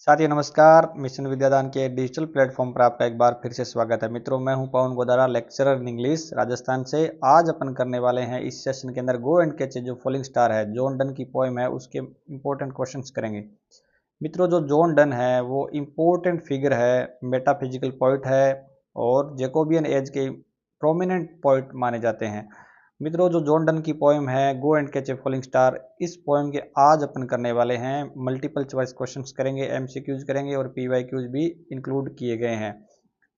साथियों नमस्कार। मिशन विद्यादान के डिजिटल प्लेटफॉर्म पर आपका एक बार फिर से स्वागत है। मित्रों, मैं हूं Pawan Godara, lecturer in English Rajasthan से। आज अपन करने वाले हैं इस सेशन के अंदर गो एंड कैच जो फॉलिंग स्टार है, जॉन डन की पोएम है, उसके इंपॉर्टेंट क्वेश्चंस करेंगे। मित्रों, जो जॉन डन है वो इम्पोर्टेंट फिगर है, मेटाफिजिकल पोइट है और जैकोबियन एज के प्रोमिनेंट पोइट माने जाते हैं। मित्रों, जो जॉन डन की पोएम है go and catch a falling star, इस पोएम के आज अपन करने वाले हैं मल्टीपल चॉइस क्वेश्चंस करेंगे, एमसीक्यूज करेंगे और पीवाईक्यूज भी इंक्लूड किए गए हैं।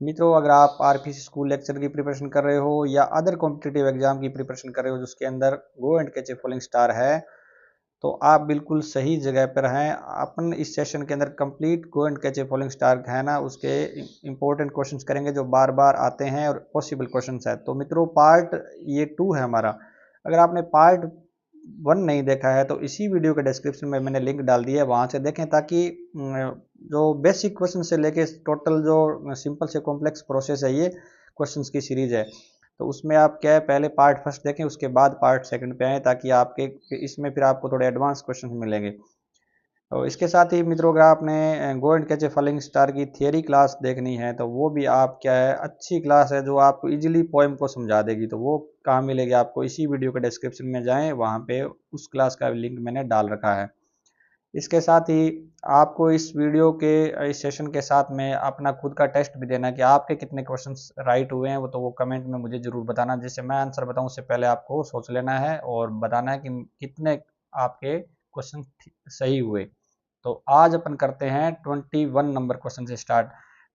मित्रों, अगर आप आरपीसी स्कूल लेक्चर की प्रिपरेशन कर रहे हो या अदर कॉम्पिटिटिव एग्जाम की प्रिपरेशन कर रहे हो जिसके अंदर गो and catch a falling star है, तो आप बिल्कुल सही जगह पर हैं। अपन इस सेशन के अंदर complete go and catch a falling star है ना, उसके इंपॉर्टेंट क्वेश्चंस करेंगे जो बार बार आते हैं और पॉसिबल क्वेश्चंस है। तो मित्रों, पार्ट ये 2 है हमारा। अगर आपने पार्ट 1 नहीं देखा है तो इसी वीडियो के डिस्क्रिप्शन में मैंने लिंक डाल दिया है, वहां से देखें, ताकि जो बेसिक क्वेश्चन से लेके टोटल जो सिंपल से कॉम्प्लेक्स प्रोसेस है, ये क्वेश्चंस की सीरीज है। तो उसमें आप क्या है, पहले पार्ट फर्स्ट देखें, उसके बाद पार्ट सेकंड पे आए, ताकि आपके इसमें फिर आपको थोड़े एडवांस क्वेश्चन मिलेंगे। और इसके साथ ही मित्रों, अगर आपने गो and catch a falling star की थियरी क्लास देखनी है तो वो भी आप क्या है, अच्छी क्लास है जो आपको इजीली पोएम को समझा देगी। तो वो कहाँ मिलेगी आपको, इसी वीडियो के डिस्क्रिप्शन में जाएं, वहाँ पे उस क्लास का लिंक मैंने डाल रखा है। इसके साथ ही आपको इस वीडियो के इस सेशन के साथ में अपना खुद का टेस्ट भी देना कि आपके कितने क्वेश्चंस राइट हुए हैं। वो तो वो कमेंट में मुझे जरूर बताना, जिससे मैं आंसर बताऊं उससे पहले आपको सोच लेना है और बताना है कि कितने आपके क्वेश्चन सही हुए। तो आज अपन करते हैं 21 नंबर क्वेश्चन से स्टार्ट।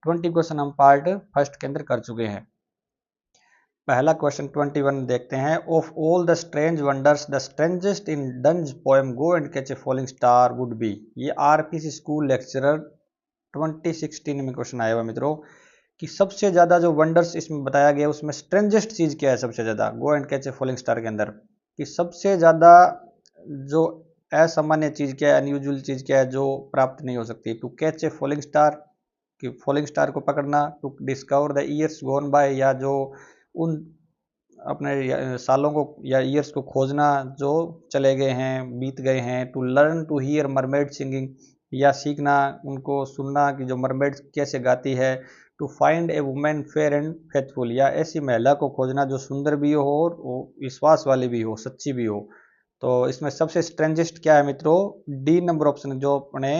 20 क्वेश्चन हम पार्ट फर्स्ट के अंदर कर चुके हैं। पहला क्वेश्चन 21 देखते हैं। Of all the strange wonders the strangest in Donne's poem go and catch a falling star would be. ये आरपीसी स्कूल लेक्चरर 2016 में क्वेश्चन आया हुआ मित्रों, कि सबसे ज्यादा जो वंडर्स इसमें बताया गया उसमें स्ट्रेंजेस्ट चीज क्या है सबसे ज्यादा गो and catch a falling star के अंदर, कि सबसे ज्यादा जो असामान्य चीज क्या है, अनयूजुअल चीज क्या है जो प्राप्त नहीं हो सकती। To catch a falling star, कि फॉलिंग स्टार को पकड़ना। To discover the years gone by, या जो उन अपने सालों को या ईयर्स को खोजना जो चले गए हैं, बीत गए हैं। To learn to hear mermaid singing, या सीखना, उनको सुनना कि जो मरमेड कैसे गाती है। To find a women fair and faithful, या ऐसी महिला को खोजना जो सुंदर भी हो और विश्वास वाली भी हो, सच्ची भी हो। तो इसमें सबसे स्ट्रेंजेस्ट क्या है मित्रों, डी नंबर ऑप्शन, जो अपने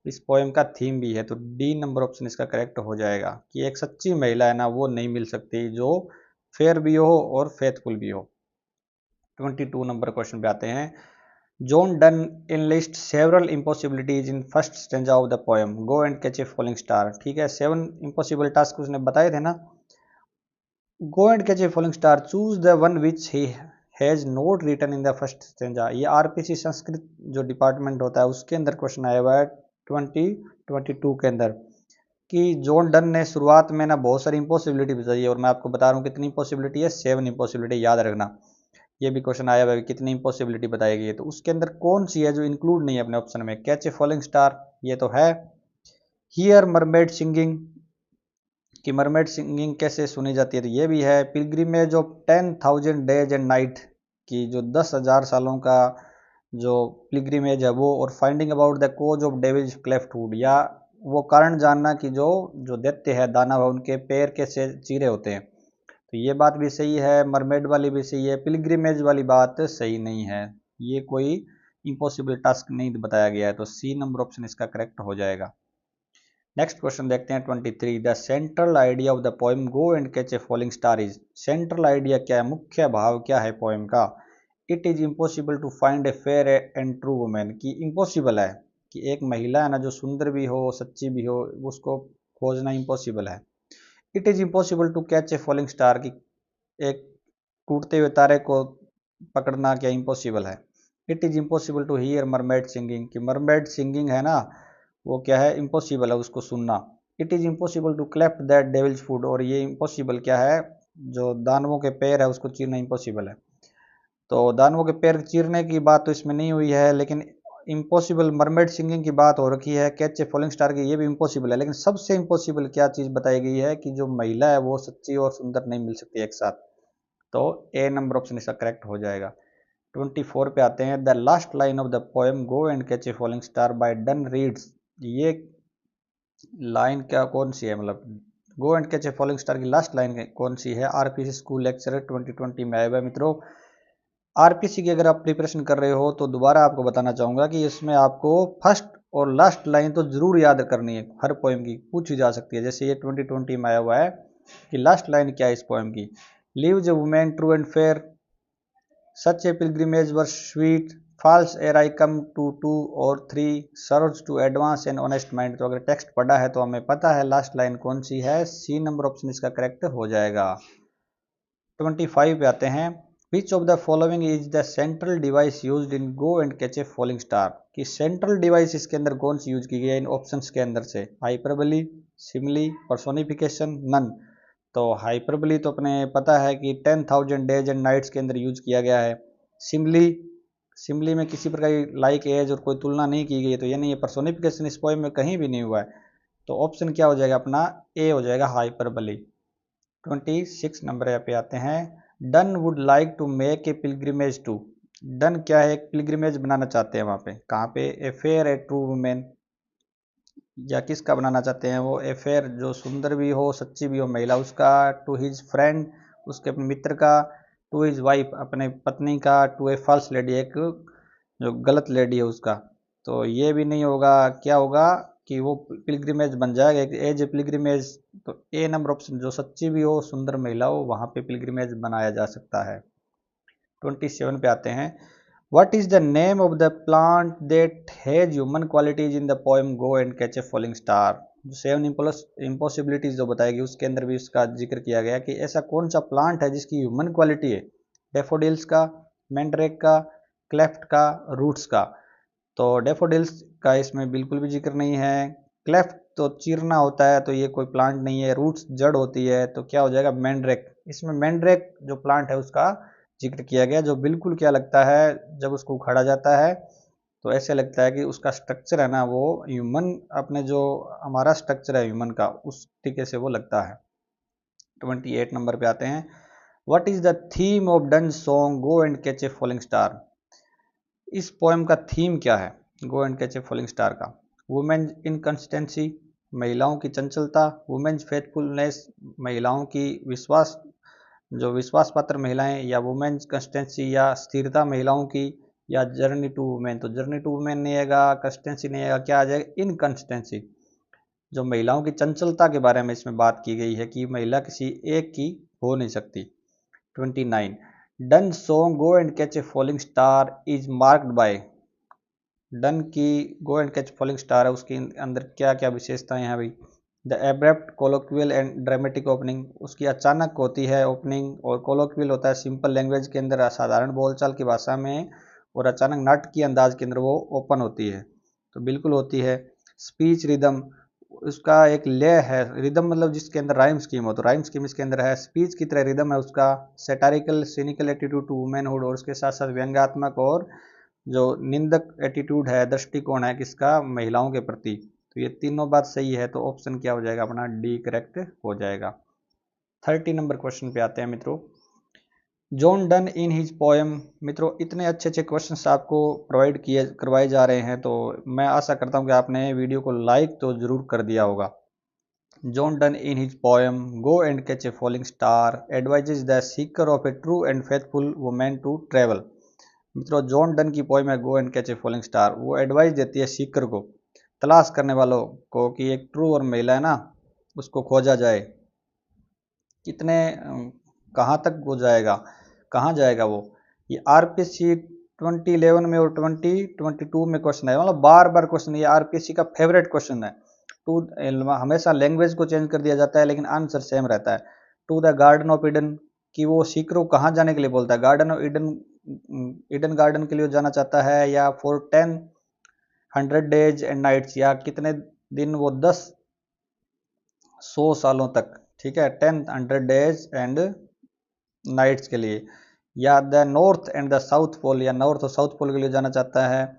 इस पोएम का थीम भी है। तो डी नंबर ऑप्शन इसका करेक्ट हो जाएगा, कि एक सच्ची महिला है ना, वो नहीं मिल सकती जो फेयर भी हो और फेथफुल भी हो। 22 नंबर क्वेश्चन पे आते हैं। John Donne enlist several impossibilities in first stanza of the poem go and catch a falling star। ठीक है, 7 impossible टास्क उसने बताए थे ना। Go and catch a falling star, choose the one which he has not written in the first stanza. ये RPC Sanskrit जो department होता है उसके अंदर क्वेश्चन आया हुआ है 2022 के अंदर, कि जॉन डन ने शुरुआत में ना बहुत सारी इंपॉसिबिलिटी बताई है, और मैं आपको बता रहा हूँ कितनी इंपॉसिबिलिटी है, 7 इंपॉसिबिलिटी, याद रखना। ये भी क्वेश्चन आया हुआ है कितनी इंपॉसिबिलिटी बताई गई है, तो उसके अंदर कौन सी है जो इंक्लूड नहीं है अपने ऑप्शन में। कैच ए फॉलिंग स्टार ये तो है। हियर मरमेड सिंगिंग, कि मरमेड सिंगिंग कैसे सुनी जाती है, तो ये भी है। Pilgrimage of 10,000 days and night, की जो 10,000 सालों का जो पिलग्रिमेज है वो। और finding about the cause of devil's cleft wood, या वो कारण जानना कि जो जो दैत्य है, दानव है, उनके पैर के से चीरे होते हैं। तो ये बात भी सही है, मरमेड वाली भी सही है, पिलग्रिमेज वाली बात सही नहीं है। ये कोई इम्पॉसिबल टास्क नहीं बताया गया है, तो सी नंबर ऑप्शन इसका करेक्ट हो जाएगा। नेक्स्ट क्वेश्चन देखते हैं 23। The central idea of the poem go and catch a falling star is. Central idea क्या है, मुख्य भाव क्या है पोएम का। It is impossible to find a fair and true women, की इम्पॉसिबल है कि एक महिला है ना जो सुंदर भी हो, सच्ची भी हो, उसको खोजना इम्पॉसिबल है। It is impossible to catch a falling star, की एक टूटते हुए तारे को पकड़ना क्या इम्पॉसिबल है। It is impossible to hear mermaid singing, कि मरमेड सिंगिंग है ना, वो क्या है, इम्पॉसिबल है उसको सुनना। It is impossible to cleft that devil's food, और ये इम्पॉसिबल क्या है, जो दानवों के पैर है उसको चीरना इम्पॉसिबल है। तो दानवों के पैर चीरने की बात तो इसमें नहीं हुई है, लेकिन इम्पॉसिबल मरमेड सिंगिंग की बात हो रखी है। कैच ए फॉलिंग स्टार की ये भी इम्पॉसिबल है, लेकिन सबसे इम्पॉसिबल क्या चीज बताई गई है, कि जो महिला है वो सच्ची और सुंदर नहीं मिल सकती एक साथ। तो ए नंबर ऑप्शन इसका करेक्ट हो जाएगा। 24 पे आते हैं। The last line of the poem go and catch a falling star by done reads, ये लाइन क्या कौन सी है, मतलब गो and catch A following star की लास्ट लाइन कौन सी है? आरपीसी स्कूल लेक्चरर 2020 में आया हुआ है मित्रों। आरपीसी की अगर आप प्रिपरेशन कर रहे हो तो दोबारा आपको बताना चाहूंगा कि इसमें आपको फर्स्ट और लास्ट लाइन तो जरूर याद करनी है। हर पोएम की पूछी जा सकती है, जैसे ये 2020 में आया हुआ है कि लास्ट लाइन क्या है इस पोएम की। Lives a women true and fair, such a pilgrimage were sweet, false ere I come to two और three, serves to advance an honest mind. तो अगर टेक्स्ट पढ़ा है तो हमें पता है लास्ट लाइन कौन सी है, सी नंबर ऑप्शन इसका करेक्ट हो जाएगा। 25 पे आते हैं। Which of the following is the central device used in go and catch a falling star? कि सेंट्रल डिवाइस इसके अंदर कौन सी यूज की गई है इन ऑप्शंस के अंदर से? Hyperbole, simile, personification, none. तो हाइपरबली तो अपने पता है कि 10,000 डेज एंड नाइट्स के अंदर यूज किया गया है। सिमिली, सिमिली में किसी प्रकार की लाइक एज और कोई तुलना नहीं की गई है, तो यानी ये पर्सोनिफिकेशन इस पोएम में कहीं भी नहीं हुआ है। तो ऑप्शन क्या हो जाएगा अपना? ए हो जाएगा, हाइपरबली। 26 नंबर पे आते हैं। Donne would like to make a pilgrimage to. Donne क्या है? एक पिलग्रिमेज बनाना चाहते हैं वहां पे, कहाँ पे? A fair A true women, या किसका बनाना चाहते हैं वो? ए फेयर जो सुंदर भी हो, सच्ची भी हो महिला, उसका। टू हिज फ्रेंड, उसके अपने मित्र का। टू हिज वाइफ, अपने पत्नी का। टू ए फॉल्स लेडी, एक जो गलत लेडी है उसका। तो ये भी नहीं होगा, क्या होगा कि वो पिलग्रिमेज बन जाएगा एज ए पिलग्रिमेज। तो ए नंबर ऑप्शन, जो सच्ची भी हो, सुंदर महिला हो, वहां पे पिलग्रिमेज बनाया जा सकता है। 27 पे आते हैं। What is the name of the plant that has human qualities in the poem go and catch a falling star? जो 7 इम्पॉसिबिलिटीज जो बताएगी उसके अंदर भी उसका जिक्र किया गया कि ऐसा कौन सा प्लांट है जिसकी ह्यूमन क्वालिटी है? डेफोडिल्स का, मैंड्रेक का, क्लेफ्ट का, रूट्स का। तो डेफोडिल्स का इसमें बिल्कुल भी जिक्र नहीं है। क्लेफ्ट तो चीरना होता है, तो ये कोई प्लांट नहीं है। रूट्स जड़ होती है, तो क्या हो जाएगा? मैंड्रेक। इसमें मैंड्रेक जो प्लांट है उसका जिक्र किया गया, जो बिल्कुल क्या लगता है जब उसको उखाड़ा जाता है तो ऐसे लगता है कि उसका स्ट्रक्चर है ना वो ह्यूमन, अपने जो हमारा स्ट्रक्चर है ह्यूमन का, उस तरीके से वो लगता है। 28 नंबर पे आते हैं। What is the theme of done song go and catch a falling star? इस पोएम का थीम क्या है go and catch a falling star का? वुमेन इनकंसिस्टेंसी, महिलाओं की चंचलता। वुमेन्स फेथफुलनेस, महिलाओं की विश्वास, जो विश्वास पात्र महिलाएं। या वुमेन्स कंसिस्टेंसी या स्थिरता महिलाओं की। या जर्नी टू वुमेन, तो जर्नी टू वुमेन नहीं आएगा, कंसिस्टेंसी नहीं आएगा, क्या आ जाएगा? इनकंसिस्टेंसी। जो महिलाओं की चंचलता के बारे में इसमें बात की गई है कि महिला किसी एक की हो नहीं सकती। 29 Donne song go and catch a falling star is marked by. Donne की go and catch falling star है, उसके अंदर क्या क्या विशेषताएं हैं भाई? The abrupt colloquial and dramatic opening, उसकी अचानक होती है ओपनिंग। और कोलोक्वियल होता है सिंपल लैंग्वेज के अंदर, साधारण बोलचाल की भाषा में। और अचानक नाटकीय अंदाज के अंदर वो ओपन होती है, तो बिल्कुल होती है। स्पीच रिदम, उसका एक लय है। रिदम मतलब जिसके अंदर राइम स्कीम हो, तो राइम स्कीम इसके अंदर है। स्पीच की तरह रिदम है उसका। सेटारिकल सिनिकल एटीट्यूड टू वुमेनहुड, और उसके साथ साथ व्यंग्यात्मक और जो निंदक एटीट्यूड है, दृष्टिकोण है किसका? महिलाओं के प्रति। तो ये तीनों बात सही है, तो ऑप्शन क्या हो जाएगा अपना? डी करेक्ट हो जाएगा। 30 नंबर क्वेश्चन पे आते हैं मित्रों। John Donne in his poem. मित्रों इतने अच्छे अच्छे क्वेश्चंस आपको प्रोवाइड किए करवाए जा रहे हैं, तो मैं आशा करता हूं कि आपने वीडियो को लाइक तो जरूर कर दिया होगा। John Donne in his poem go and catch a falling star advises the seeker of a true and faithful women to travel. मित्रों जॉन डन की पोएम है go and catch a falling star, वो advice देती है सीकर को, तलाश करने वालों को, कि एक ट्रू और महिला है ना उसको खोजा जाए। कितने कहाँ तक वो जाएगा, कहाँ जाएगा वो? ये आरपीसी 2011 में और 2022 में क्वेश्चन है, मतलब बार बार क्वेश्चन। ये आरपीसी का फेवरेट क्वेश्चन है। टू, हमेशा लैंग्वेज को चेंज कर दिया जाता है लेकिन आंसर सेम रहता है। To the garden of Eden, कि वो सीकर को कहाँ जाने के लिए बोलता है? Garden of Eden, Eden garden के लिए जाना चाहता है। या फॉर 10 डेज एंड नाइट्स, या कितने दिन वो 100 सालों तक, ठीक है, 10 डेज एंड नाइट्स के लिए। या the north and the south pole, या नॉर्थ और साउथ पोल के लिए जाना चाहता है।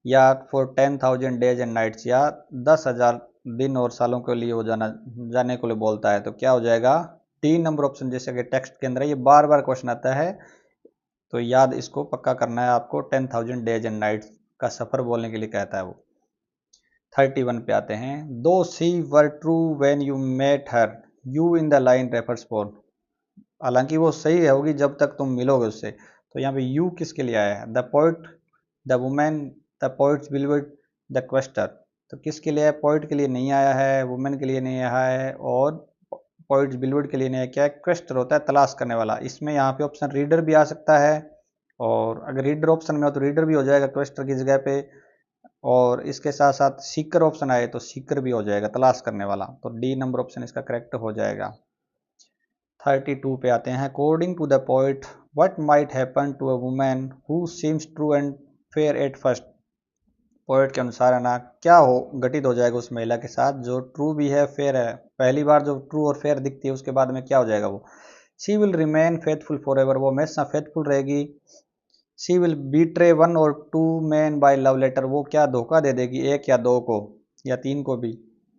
या फॉर 10,000 डेज एंड नाइट्स, या 10,000 दिन और सालों के लिए वो जाने को लिए बोलता है। तो क्या हो जाएगा? 3 नंबर ऑप्शन। जैसे कि टेक्स्ट के अंदर ये बार बार क्वेश्चन आता है, तो याद इसको पक्का करना है आपको। 10,000 डेज एंड नाइट्स का सफर बोलने के लिए कहता है वो। 31 पे आते हैं, though she were true when you met her, you in the line refers for. हालांकि वो सही होगी जब तक तुम मिलोगे उससे। तो यहाँ पे यू किसके लिए आया है? The poet, the women, the poets believed, the quester. तो किसके लिए है? पोइट के लिए नहीं आया है, वुमेन के लिए नहीं आया है, और पोइट्स बिलीव्ड के लिए नहीं आया। क्या है? क्वेस्टर होता है तलाश करने वाला। इसमें यहाँ पे ऑप्शन रीडर भी आ सकता है, और अगर रीडर ऑप्शन में हो तो रीडर भी हो जाएगा क्वेस्टर की जगह पे, और इसके साथ साथ सीकर ऑप्शन आए तो सीकर भी हो जाएगा, तलाश करने वाला। तो डी नंबर ऑप्शन इसका करेक्ट हो जाएगा। 32 पे आते हैं, according to the poet what might happen to a woman who seems true and fair at first. Poet के अनुसार है ना, क्या हो घटित हो जाएगा उस महिला के साथ जो ट्रू भी है फेयर है। पहली बार जो ट्रू और फेयर दिखती है उसके बाद में क्या हो जाएगा वो? She will remain faithful for ever, वो हमेशा फेथफुल रहेगी। शी विल बीट्रे वन और two man by love letter, वो क्या धोखा दे देगी एक या दो को या तीन को भी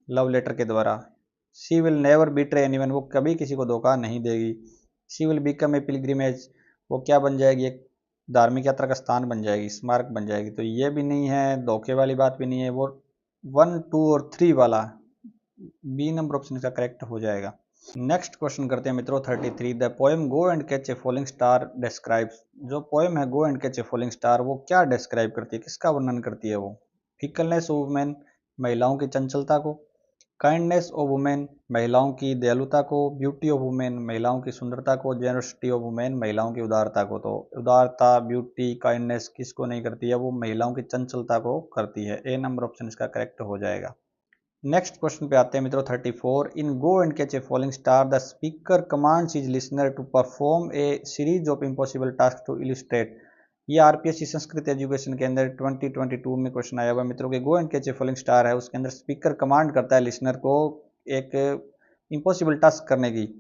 लव लेटर के द्वारा। She will never betray anyone, वो कभी किसी को धोखा नहीं देगी। She will become a pilgrimage, वो क्या बन जाएगी? एक धार्मिक यात्रा का स्थान बन जाएगी, स्मारक बन जाएगी। तो ये भी नहीं है, धोखे वाली बात भी नहीं है, वो 1, 2 और 3 वाला बी नंबर ऑप्शन इसका करेक्ट हो जाएगा। नेक्स्ट क्वेश्चन करते हैं मित्रों 33, the poem go and catch a falling star describes. जो पोएम है go and catch a falling star, वो क्या डिस्क्राइब करती है, किसका वर्णन करती है वो? फिकलनेस ऑफ वुमेन, महिलाओं की चंचलता को। काइंडनेस ऑफ वुमेन, महिलाओं की दयालुता को। ब्यूटी ऑफ वुमेन, महिलाओं की सुंदरता को। जेनरसिटी ऑफ वुमेन, महिलाओं की उदारता को। तो उदारता, ब्यूटी, काइंडनेस किसको नहीं करती है? वो महिलाओं की चंचलता को करती है। ए नंबर ऑप्शन इसका करेक्ट हो जाएगा। नेक्स्ट क्वेश्चन पे आते हैं मित्रों 34, in go and catch a falling star the speaker commands his listener to perform a series of impossible task to illustrate. ये आरपीएससी संस्कृत एजुकेशन के अंदर 2022 में क्वेश्चन आया हुआ मित्रों के go and catch a falling star है, उसके अंदर स्पीकर कमांड करता है लिसनर को एक इम्पॉसिबल टास्क करने की।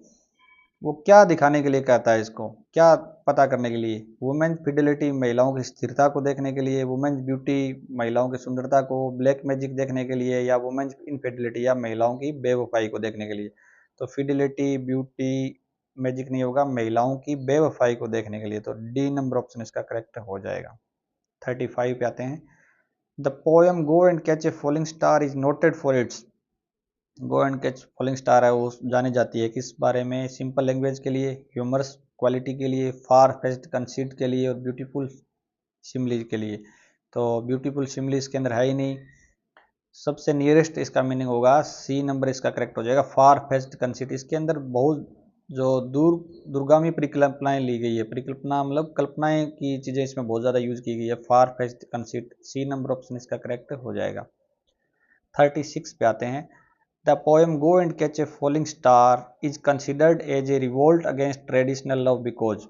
वो क्या दिखाने के लिए कहता है इसको, क्या पता करने के लिए? वुमेन्स फिडिलिटी, महिलाओं की स्थिरता को देखने के लिए। वुमेन्स ब्यूटी, महिलाओं की सुंदरता को। ब्लैक मैजिक देखने के लिए, या वुमेन्स इनफिडिलिटी, या महिलाओं की बेवफाई को देखने के लिए। तो फिडिलिटी, ब्यूटी, मैजिक नहीं होगा, महिलाओं की बेवफाई को देखने के लिए। तो डी नंबर ऑप्शन इसका करेक्ट हो जाएगा। 35 पे आते हैं, the poem go and catch a falling star is noted for its. Go and catch falling star है वो जानी जाती है किस बारे में? सिंपल लैंग्वेज के लिए, ह्यूमरस क्वालिटी के लिए, फार फेच्ड कंसीट के लिए, और ब्यूटीफुल सिमलीज के लिए। तो ब्यूटीफुल सिमलीज के अंदर है ही नहीं, सबसे नियरेस्ट इसका मीनिंग होगा सी नंबर इसका करेक्ट हो जाएगा। फार फेच्ड कंसीट, इसके अंदर बहुत जो दूरगामी परिकल्पनाएं ली गई है। परिकल्पना मतलब कल्पनाएं की चीज़ें इसमें बहुत ज़्यादा यूज की गई है। Far fetched conceit, C number option इसका करेक्ट हो जाएगा। 36 पे आते हैं, the poem go and catch a falling star is considered as a revolt against traditional love because.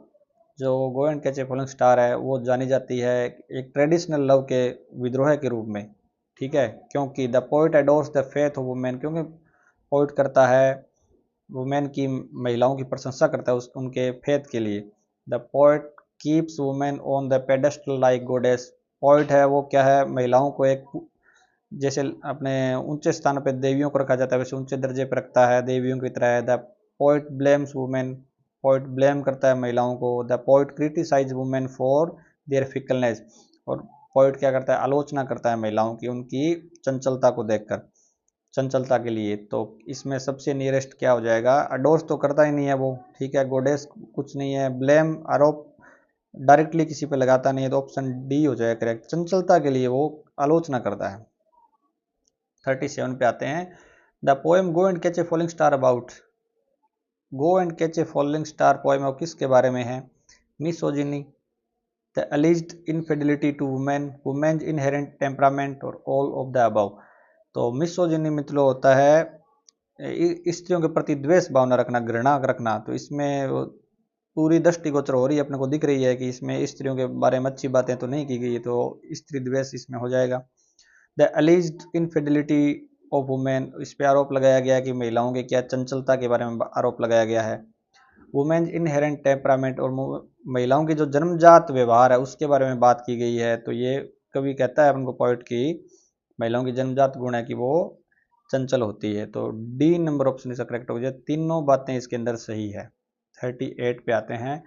जो go and catch a falling star है वो जानी जाती है एक ट्रेडिशनल लव के विद्रोह के रूप में, ठीक है? क्योंकि the poet adores the faith of women, क्योंकि पोइट करता है वुमेन की, महिलाओं की प्रशंसा करता है उनके फेथ के लिए। The poet keeps women on the pedestal like गोडेस। Poet है वो क्या है? महिलाओं को एक जैसे अपने ऊंचे स्थान पर देवियों को रखा जाता है वैसे ऊंचे दर्जे पर रखता है, देवियों की तरह है। The poet blames women, poet blame करता है महिलाओं को। The poet criticise women for their fickleness, और पोइट क्या करता है? आलोचना करता है महिलाओं की उनकी चंचलता को देखकर, चंचलता के लिए। तो इसमें सबसे नियरेस्ट क्या हो जाएगा? अडोर्स तो करता ही नहीं है वो, ठीक है? गोडेस कुछ नहीं है। ब्लेम, आरोप डायरेक्टली किसी पे लगाता नहीं है, तो ऑप्शन डी हो जाएगा करेक्ट। चंचलता के लिए वो आलोचना करता है। 37 पे आते हैं, the poem go and catch a falling star about. Go and catch a falling star poem और किसके बारे में है? Misogyny, the alleged infidelity to women, women's inherent temperament, और ऑल ऑफ द अबव। तो मिसोजिनी मतलब होता है स्त्रियों के प्रति द्वेष भावना रखना, घृणा रखना। तो इसमें पूरी दृष्टिगोचर हो रही है, अपने को दिख रही है कि इसमें स्त्रियों के बारे में अच्छी बातें तो नहीं की गई है, तो स्त्री द्वेष इसमें हो जाएगा। The alleged infidelity of women, इस पर आरोप लगाया गया कि महिलाओं के क्या चंचलता के बारे में आरोप लगाया गया है। वुमेन्स इनहेरेंट टेम्परामेंट, और महिलाओं की जो जन्मजात व्यवहार है उसके बारे में बात की गई है। तो ये कवि कहता है उनको पोइट की महिलाओं की जन्मजात गुण है कि वो चंचल होती है। तो डी नंबर ऑप्शन इसका करेक्ट हो जाए, तीनों बातें इसके अंदर सही है। 38 पे आते हैं,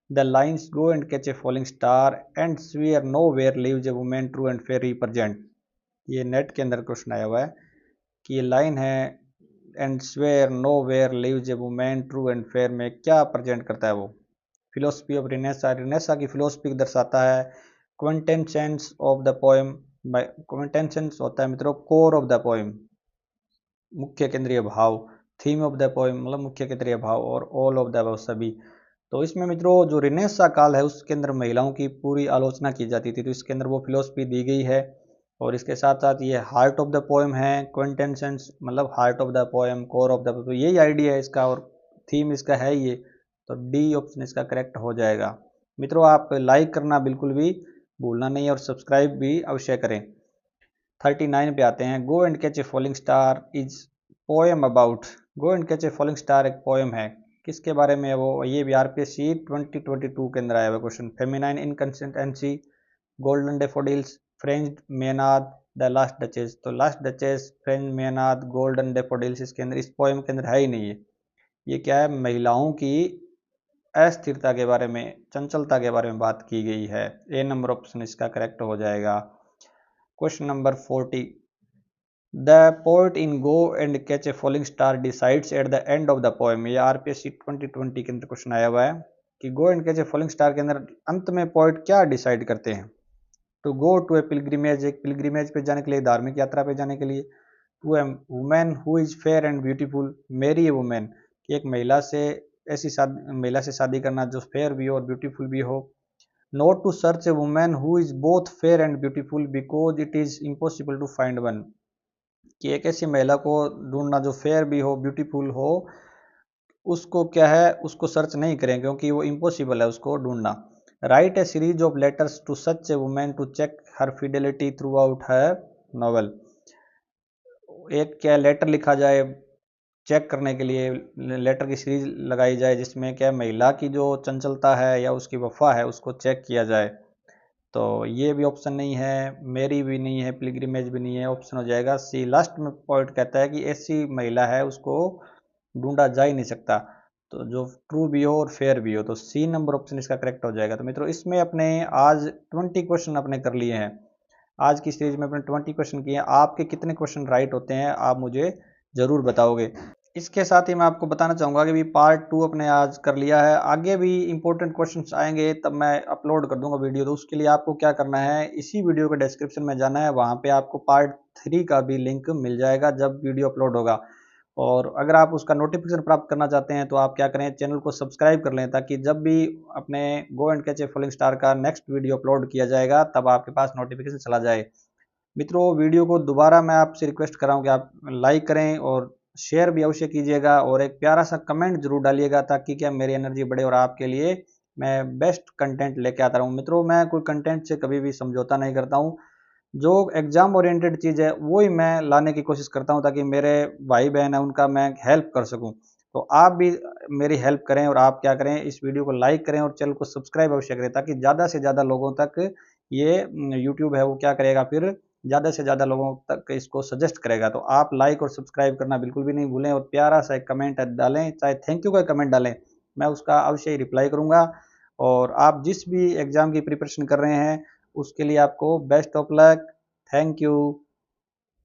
the lines go and catch a falling star and swear nowhere lives a women true and fair represent. ये नेट के अंदर क्वेश्चन आया हुआ है कि ये लाइन है and swear nowhere lives a women true and fair में क्या प्रेजेंट करता है वो? फिलोसफी ऑफ रिनेसा, रिनेसा की फिलोसफी को दर्शाता है। Quintessence of the poem, quintessence होता है मित्रों कोर ऑफ द पोएम, मुख्य केंद्रीय भाव। थीम ऑफ द पोएम मतलब मुख्य केंद्रीय भाव, और ऑल ऑफ द अबव सभी। तो इसमें मित्रों जो रिनेसा काल है उसके अंदर महिलाओं की पूरी आलोचना की जाती थी, तो इसके अंदर वो फिलोसफी दी गई है। और इसके साथ साथ ये हार्ट ऑफ द पोएम है, क्विंटेंसेंस मतलब heart of the poem, core of the, तो यही आइडिया है इसका और थीम इसका है ये। तो डी ऑप्शन इसका करेक्ट हो जाएगा। मित्रों आप लाइक करना बिल्कुल भी भूलना नहीं और सब्सक्राइब भी अवश्य करें। 39 पे आते हैं। गो and catch a falling star is poem about. Go and catch a falling star एक पोएम है, किसके बारे में है वो? ये भी आरपीएससी 2022 के अंदर आया हुआ question. Feminine inconsistency, golden daffodils, French maenad, the last duchess. तो last duchess, French maenad, golden daffodils इसके अंदर, इस पोएम के अंदर है ही नहीं है। ये क्या है? महिलाओं की अस्थिरता के बारे में, चंचलता के बारे में बात की गई है। ए नंबर ऑप्शन इसका करेक्ट हो जाएगा। Question number 40। The poet in go and catch a falling star decides at the end of the poem. ये आरपीएससी 2020 के अंदर क्वेश्चन आया हुआ है कि go and catch a falling star के अंदर अंत में पोएट क्या डिसाइड करते हैं? To go to a pilgrimage, एक पिलग्रिमेज पे जाने के लिए, धार्मिक यात्रा पे जाने के लिए। To a women who is fair and beautiful, marry a women, कि एक महिला से महिला से शादी करना जो फेयर भी हो और ब्यूटीफुल भी हो। Not to search a women who is both fair and beautiful because it is impossible to find one, कि एक ऐसी महिला को ढूंढना जो फेयर भी हो ब्यूटीफुल हो, उसको क्या है, उसको सर्च नहीं करें क्योंकि वो इम्पॉसिबल है उसको ढूंढना। Write a series of letters to such a women to check her fidelity throughout her novel. एक क्या लेटर लिखा जाए चेक करने के लिए, लेटर की सीरीज लगाई जाए जिसमें क्या महिला की जो चंचलता है या उसकी वफा है उसको चेक किया जाए। तो ये भी ऑप्शन नहीं है, मेरी भी नहीं है, पिलग्रिमेज भी नहीं है। ऑप्शन हो जाएगा सी। लास्ट में पॉइंट कहता है कि ऐसी महिला है उसको ढूंढा जा ही नहीं सकता, तो जो ट्रू भी हो और फेयर भी हो। तो सी नंबर ऑप्शन इसका करेक्ट हो जाएगा। तो मित्रों इसमें अपने आज 20 क्वेश्चन अपने कर लिए हैं। आज की सीरीज में अपने 20 क्वेश्चन किए हैं। आपके कितने क्वेश्चन राइट होते हैं आप मुझे ज़रूर बताओगे। इसके साथ ही मैं आपको बताना चाहूँगा कि भी पार्ट 2 अपने आज कर लिया है, आगे भी इंपॉर्टेंट क्वेश्चंस आएंगे तब मैं अपलोड कर दूंगा वीडियो। तो उसके लिए आपको क्या करना है, इसी वीडियो के डिस्क्रिप्शन में जाना है, वहाँ पे आपको पार्ट 3 का भी लिंक मिल जाएगा जब वीडियो अपलोड होगा। और अगर आप उसका नोटिफिकेशन प्राप्त करना चाहते हैं तो आप क्या करें, चैनल को सब्सक्राइब कर लें ताकि जब भी अपने गो and catch a falling star का नेक्स्ट वीडियो अपलोड किया जाएगा तब आपके पास नोटिफिकेशन चला जाए। मित्रों वीडियो को दोबारा मैं आपसे रिक्वेस्ट कर रहा हूँ कि आप लाइक करें और शेयर भी अवश्य कीजिएगा और एक प्यारा सा कमेंट जरूर डालिएगा ताकि क्या मेरी एनर्जी बढ़े और आपके लिए मैं बेस्ट कंटेंट लेके आता रहूँ। मित्रों मैं कोई कंटेंट से कभी भी समझौता नहीं करता हूँ, जो एग्जाम ओरिएंटेड चीज़ है वो ही मैं लाने की कोशिश करता हूँ ताकि मेरे भाई बहन है उनका मैं हेल्प कर सकूँ। तो आप भी मेरी हेल्प करें और आप क्या करें, इस वीडियो को लाइक करें और चैनल को सब्सक्राइब अवश्य करें ताकि ज़्यादा से ज़्यादा लोगों तक ये यूट्यूब है वो क्या करेगा, फिर ज़्यादा से ज़्यादा लोगों तक इसको सजेस्ट करेगा। तो आप लाइक और सब्सक्राइब करना बिल्कुल भी नहीं भूलें और प्यारा सा एक कमेंट डालें, चाहे थैंक यू का कमेंट डालें, मैं उसका अवश्य ही रिप्लाई करूँगा। और आप जिस भी एग्ज़ाम की प्रिपरेशन कर रहे हैं उसके लिए आपको best of luck. Thank you.